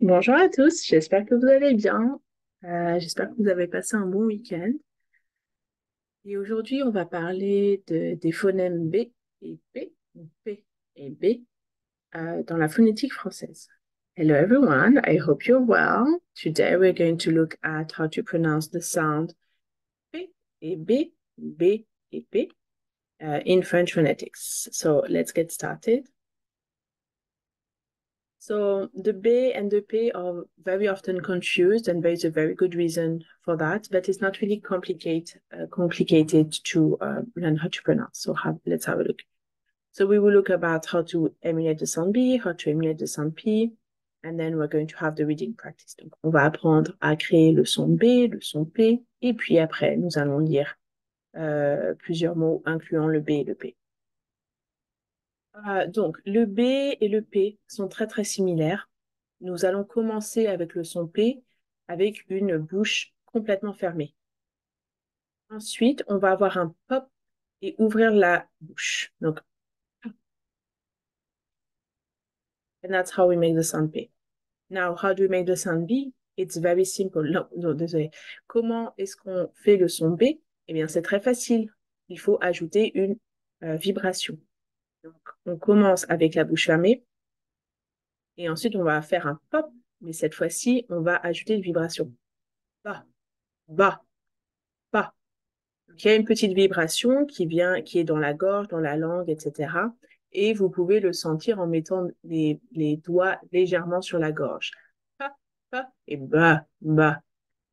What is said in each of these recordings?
Bonjour à tous, j'espère que vous allez bien. J'espère que vous avez passé un bon week-end. Et aujourd'hui, on va parler des phonèmes B et P, ou P et B, dans la phonétique française. Hello everyone, I hope you're well. Today we're going to look at how to pronounce the sound P et B et P, in French phonetics. So let's get started. So the B and the P are very often confused, and there is a very good reason for that, but it's not really complicated to learn how to pronounce. So let's have a look. So we will look about how to emulate the sound B, how to emulate the sound P, and then we're going to have the reading practice. Donc, on va apprendre à créer le son B, le son P, et puis après, nous allons lire plusieurs mots incluant le B et le P. Donc, le B et le P sont très très similaires. Nous allons commencer avec le son P, avec une bouche complètement fermée. Ensuite, on va avoir un pop et ouvrir la bouche. Donc, and that's how we make the sound P. Now, how do we make the sound B? It's very simple. Non, non, désolé. Comment est-ce qu'on fait le son B? Eh bien, c'est très facile. Il faut ajouter une vibration. Donc, on commence avec la bouche fermée et ensuite on va faire un pop, mais cette fois-ci, on va ajouter une vibration. Bas, bas, bas. Donc, il y a une petite vibration qui est dans la gorge, dans la langue, etc. Et vous pouvez le sentir en mettant les doigts légèrement sur la gorge. Pa, pa, et ba, ba.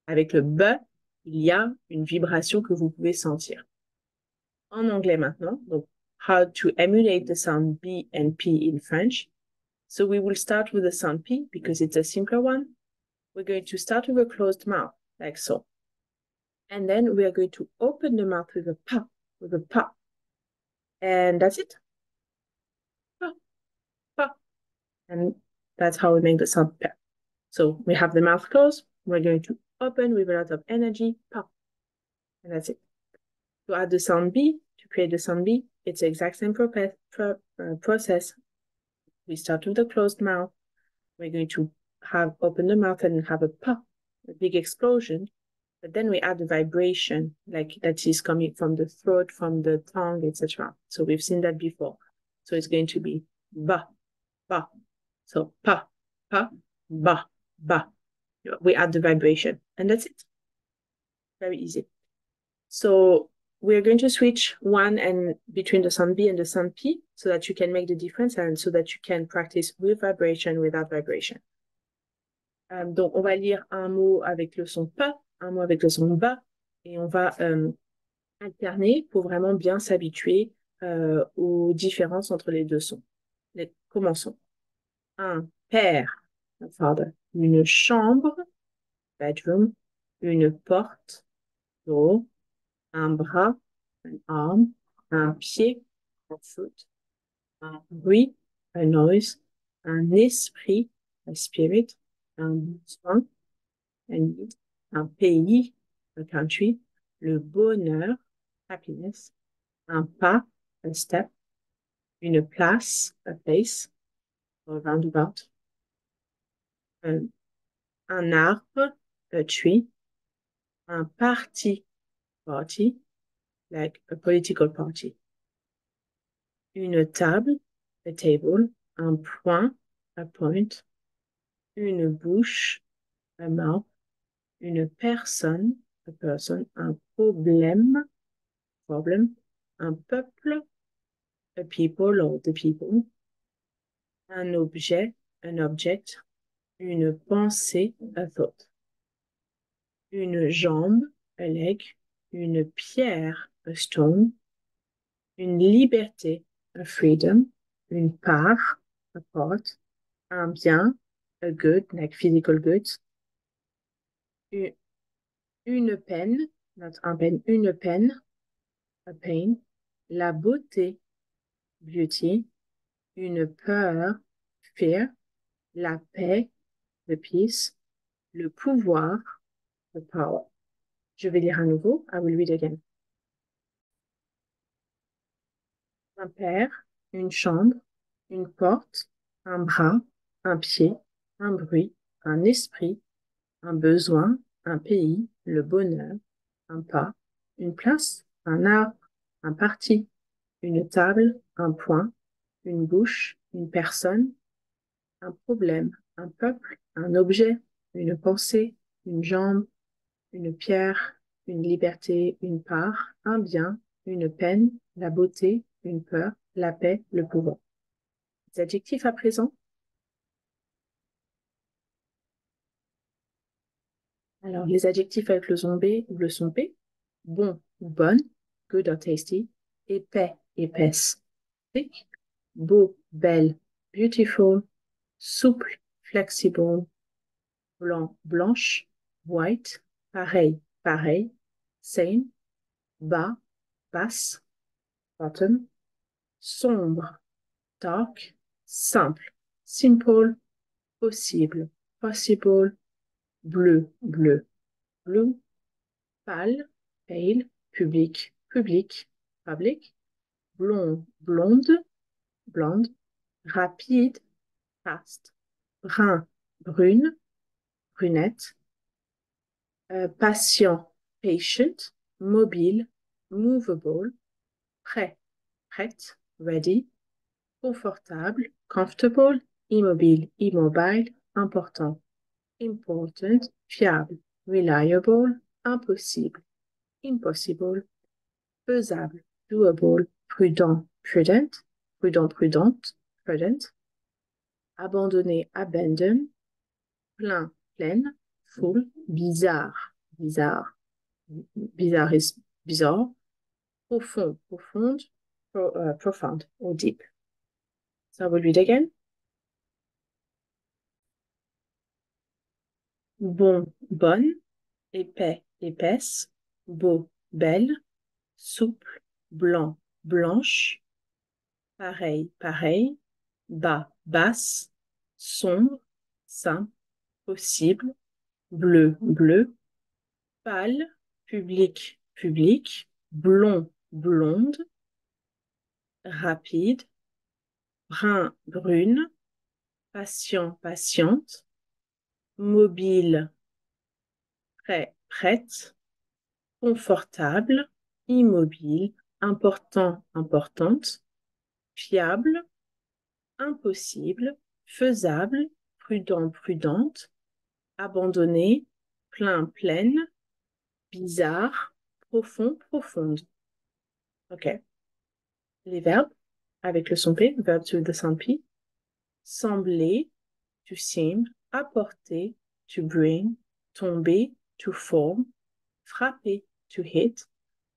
Avec le ba, il y a une vibration que vous pouvez sentir. En anglais maintenant, donc, how to emulate the sound B and P in French. So we will start with the sound P because it's a simpler one. We're going to start with a closed mouth, like so. And then we are going to open the mouth with a pa. And that's it. Pa, pa. And that's how we make the sound pa. So we have the mouth closed. We're going to open with a lot of energy, pa. And that's it. To add the sound B, to create the sound B, it's the exact same process. We start with the closed mouth. We're going to have open the mouth and have a pa, a big explosion. But then we add the vibration, like that is coming from the throat, from the tongue, etc. So we've seen that before. So it's going to be ba, ba. So pa, pa, ba, ba. We add the vibration, and that's it. Very easy. So we're going to switch one and between the sound B and the sound P so that you can make the difference and so that you can practice with vibration, without vibration. Donc, on va lire un mot avec le son pa, un mot avec le son ba, et on va alterner pour vraiment bien s'habituer aux différences entre les deux sons. Commençons. Un père, a father. Une chambre, bedroom. Une porte, door. Un bras, an arm. Un pied, a foot. Un bruit, a noise. Un esprit, a spirit. Un besoin, a need. Un pays, a country. Le bonheur, happiness. Un pas, a step. Une place, a place, or roundabout. Un arbre, a tree. Un parti, party, like a political party. Une table, a table. Un point, a point. Une bouche, a mouth. Une personne, a person. Un problème, problem. Un peuple, a people or the people. Un objet, an object. Une pensée, a thought. Une jambe, a leg. Une pierre, a stone. Une liberté, a freedom. Une part, a part. Un bien, a good, like physical goods. Une, une peine, not un peine, une peine, a pain. La beauté, beauty. Une peur, fear. La paix, the peace. Le pouvoir, the power. Je vais lire à nouveau. I will read again. Un père, une chambre, une porte, un bras, un pied, un bruit, un esprit, un besoin, un pays, le bonheur, un pas, une place, un arbre, un parti, une table, un point, une bouche, une personne, un problème, un peuple, un objet, une pensée, une jambe, une pierre, une liberté, une part, un bien, une peine, la beauté, une peur, la paix, le pouvoir. Les adjectifs à présent. Alors, les adjectifs avec le son B ou le son P. Bon ou bonne, good or tasty. Épais, épaisse, thick. Beau, belle, beautiful. Souple, flexible. Blanc, blanche. White, pareil, pareil. Same, bas, basse, bottom. Sombre, dark. Simple, simple. Possible, possible. Bleu, bleu, blue. Pâle, pale, public, public, public. Blond, blonde, blonde. Rapide, fast. Brun, brune, brunette. Patient, patient. Mobile, movable. Prêt, prête, ready. Confortable, comfortable. Immobile, immobile. Important, important. Fiable, reliable. Impossible, impossible. Faisable, doable. Prudent, prudent. Prudent, prudente, prudent. Abandonné, abandon. Plein, pleine. Full, bizarre, bizarre. Bizarre is bizarre. Profond, profonde. Profound or deep. So I will read again. Bon, bonne. Épais, épaisse. Beau, belle. Souple, blanc, blanche. Pareil, pareil. Bas, basse. Sombre, simple, possible. Bleu, bleu. Pâle, public, public. Blond, blonde. Rapide. Brun, brune. Patient, patiente. Mobile, prêt, prête. Confortable, immobile. Important, importante. Fiable, impossible. Faisable, prudent, prudente. Abandonné, plein, pleine. Bizarre, profond, profonde. OK. Les verbes avec le son P, verb to the sound P. Sembler, to seem. Apporter, to bring. Tomber, to fall. Frapper, to hit.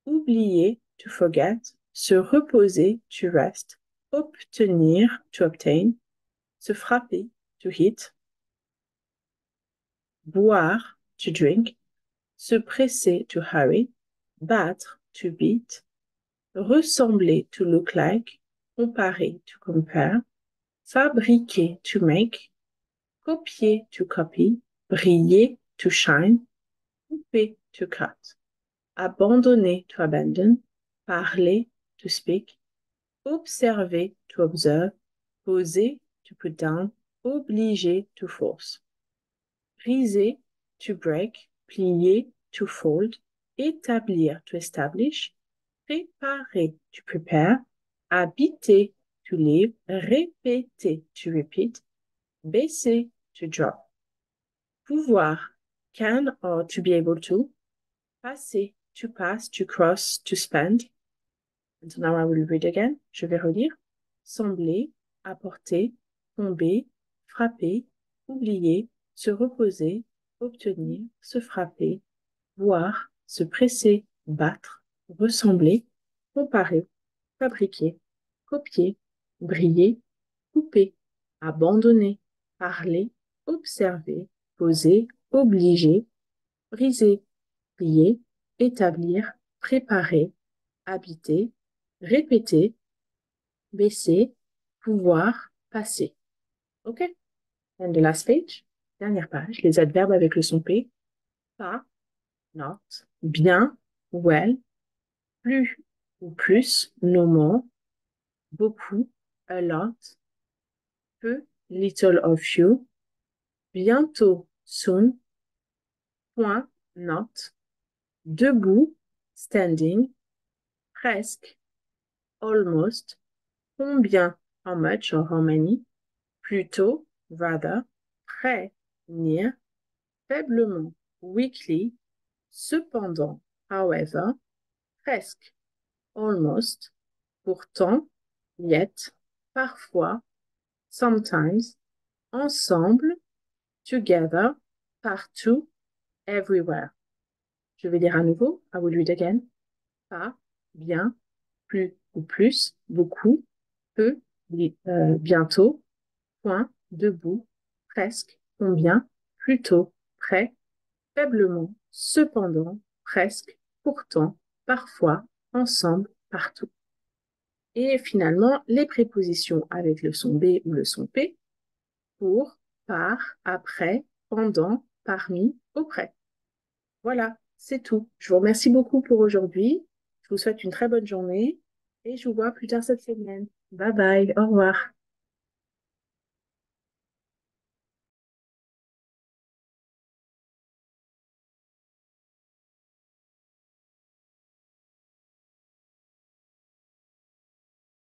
Oublier, to forget. Se reposer, to rest. Obtenir, to obtain. Se frapper, to hit. Boire, to drink. Se presser, to hurry. Battre, to beat. Ressembler, to look like. Comparer, to compare. Fabriquer, to make. Copier, to copy. Briller, to shine. Couper, to cut. Abandonner, to abandon. Parler, to speak. Observer, to observe. Poser, to put down. Obliger, to force. Briser, to break. Plier, to fold. Établir, to establish. Préparer, to prepare. Habiter, to live. Répéter, to repeat. Baisser, to drop. Pouvoir, can or to be able to. Passer, to pass, to cross, to spend. And so now I will read again. Je vais relire. Sembler, apporter, tomber, frapper, oublier, se reposer, obtenir, se frapper, voir, se presser, battre, ressembler, comparer, fabriquer, copier, briller, couper, abandonner, parler, observer, poser, obliger, briser, plier, établir, préparer, habiter, répéter, baisser, pouvoir, passer. OK? And the last page, dernière page, les adverbes avec le son P. Pas, not, bien, well, plus ou plus, no more, beaucoup, a lot, peu, little or few, bientôt, soon, point, not, debout, standing, presque, almost, combien, how much or how many, plutôt, rather, près, near, faiblement, weakly, cependant, however, presque, almost, pourtant, yet, parfois, sometimes, ensemble, together, partout, everywhere. Je vais lire à nouveau. I will read again. Pas, bien, plus ou plus, beaucoup, peu, bientôt, point, debout, presque, combien, plutôt, près, faiblement, cependant, presque, pourtant, parfois, ensemble, partout. Et finalement, les prépositions avec le son B ou le son P pour, par, après, pendant, parmi, auprès. Voilà, c'est tout. Je vous remercie beaucoup pour aujourd'hui. Je vous souhaite une très bonne journée et je vous vois plus tard cette semaine. Bye bye, au revoir.